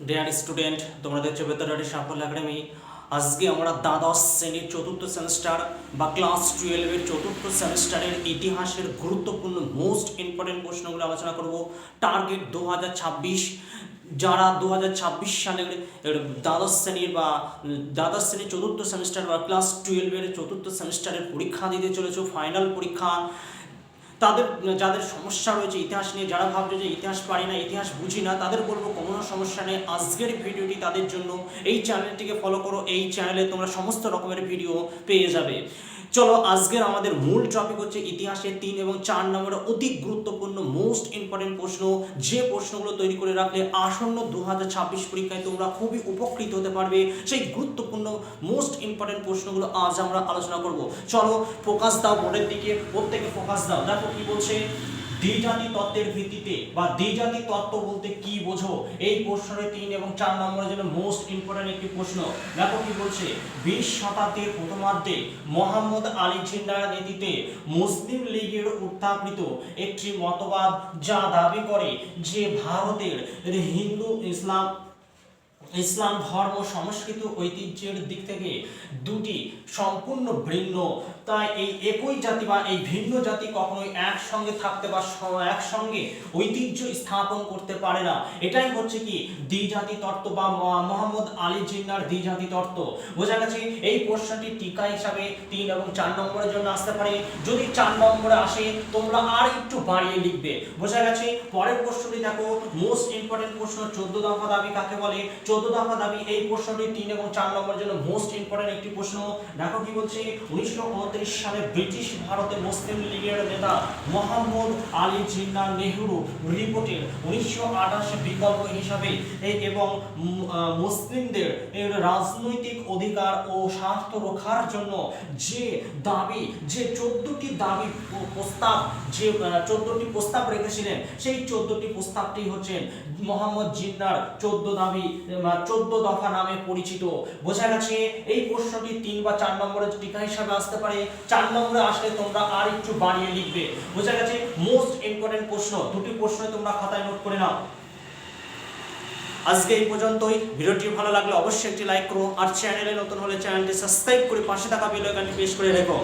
Dear student, তোমরা দেখছো বেতারাটি সাফল্য একাডেমি। আজকে আমরা দ্বাদশ শ্রেণীর চতুর্থ সেমিস্টার বা ক্লাস 12-এর চতুর্থ সেমিস্টারের ইতিহাসের গুরুত্বপূর্ণ মোস্ট ইম্পর্টেন্ট প্রশ্নগুলো আলোচনা করব। টার্গেট 2026। যারা 2026 সালের দ্বাদশ শ্রেণীর চতুর্থ সেমিস্টার বা ক্লাস 12-এর চতুর্থ সেমিস্টারের পরীক্ষা দিতে চলেছো, ফাইনাল পরীক্ষা, যাদের সমস্যা রয়েছে ইতিহাস নিয়ে, যারা ভাবছে যে ইতিহাস পারি না, ইতিহাস বুঝি না, তাদের বলবো কোনো সমস্যা নেই, আজকের ভিডিওটি তাদের জন্য। এই চ্যানেলটিকে ফলো করো, এই চ্যানেলে তোমরা সমস্ত রকমের ভিডিও পেয়ে যাবে। চলো, আজকের আমাদের মূল টপিক হচ্ছে ইতিহাসের 3 এবং 4 নম্বরের অতি গুরুত্বপূর্ণ মোস্ট ইম্পর্টেন্ট প্রশ্ন, যে প্রশ্নগুলো তৈরি করে রাখলে আসন্ন 2026 পরীক্ষায় তোমরা খুবই উপকৃত হতে পারবে। সেই গুরুত্বপূর্ণ মোস্ট ইম্পর্টেন্ট প্রশ্নগুলো আজ আমরা আলোচনা করব। চলো, ফোকাস দাও বোর্ডের দিকে, প্রত্যেকে ফোকাস দাও। দেখো কি বলছে, দ্বিজাতি তত্ত্বের ভিত্তিতে বা দ্বিজাতি তত্ত্ব বলতে কি বোঝো, এই প্রশ্নের 3 এবং 4 নম্বরের জন্য মোস্ট ইম্পর্টেন্ট একটি প্রশ্ন। দেখো কি বলছে, 20 শতাব্দীর প্রথমার্ধে মোহাম্মদ আলী জিন্নাহর নেতৃত্বে মুসলিম লীগের উত্থাপিত একটি মতবাদ যা দাবি করে যে ভারতের হিন্দু ইসলাম ধর্ম সংস্কৃতি ঐতিহ্যের দিক থেকে দুটি সম্পূর্ণ ভিন্ন, তাই এই একই জাতি বা এই ভিন্ন জাতি কখনোই একসঙ্গে থাকতে বা একসঙ্গে ঐতিহ্য স্থাপন করতে পারে না। এটাই হচ্ছে কি দ্বিজাতি তত্ত্ব বা মোহাম্মদ আলী জিন্নাহর দ্বিজাতি তত্ত্ব। বোঝা গেছে? এই প্রশ্নটি টিকা হিসাবে 3 এবং 4 নম্বরের জন্য আসতে পারে। যদি 4 নম্বরে আসে তোমরা আর একটু বাড়িয়ে লিখবে। বোঝা গেছে? পরের প্রশ্নটি দেখো, মোস্ট ইম্পর্টেন্ট প্রশ্ন, 14 দফা দাবি কাকে বলে? 14 দফা দাবি, এই প্রশ্নটি 3 এবং 4 নম্বরের জন্য মোস্ট ইম্পর্টেন্ট একটি প্রশ্ন। দেখো কি বলছে, 1929 সালে ব্রিটিশ ভারতে মুসলিম লীগের নেতা মোহাম্মদ আলী জিন্নাহ নেহরু রিপোর্টের 1928 বিকল্প হিসাবে এবং মুসলিমদের রাজনৈতিক অধিকার ও স্বার্থ রক্ষার জন্য যে দাবি, যে 14টি দাবি প্রস্তাব, যে 14টি প্রস্তাব রেখেছিলেন, সেই 14টি প্রস্তাবটি হচ্ছে মোহাম্মদ জিন্নাহর 14 দফা নামে পরিচিত। বোঝা গেছে? এই প্রশ্নটি 3 বা 4 নম্বরের টিকা হিসাবে আসতে পারে। 4 নম্বরে আসলে তোমরা আর একটু বাড়িয়ে লিখবে। বোঝা গেছে? মোস্ট ইম্পর্টেন্ট প্রশ্ন, দুটি প্রশ্ন তোমরা খাতায় নোট করে নাও। আজকে এই পর্যন্তই। ভিডিওটি ভালো লাগলে অবশ্যই একটি লাইক করো, আর চ্যানেলে নতুন হলে চ্যানেলটি সাবস্ক্রাইব করে পাশে থাকা বেল আইকনটি প্রেস করে রেখো।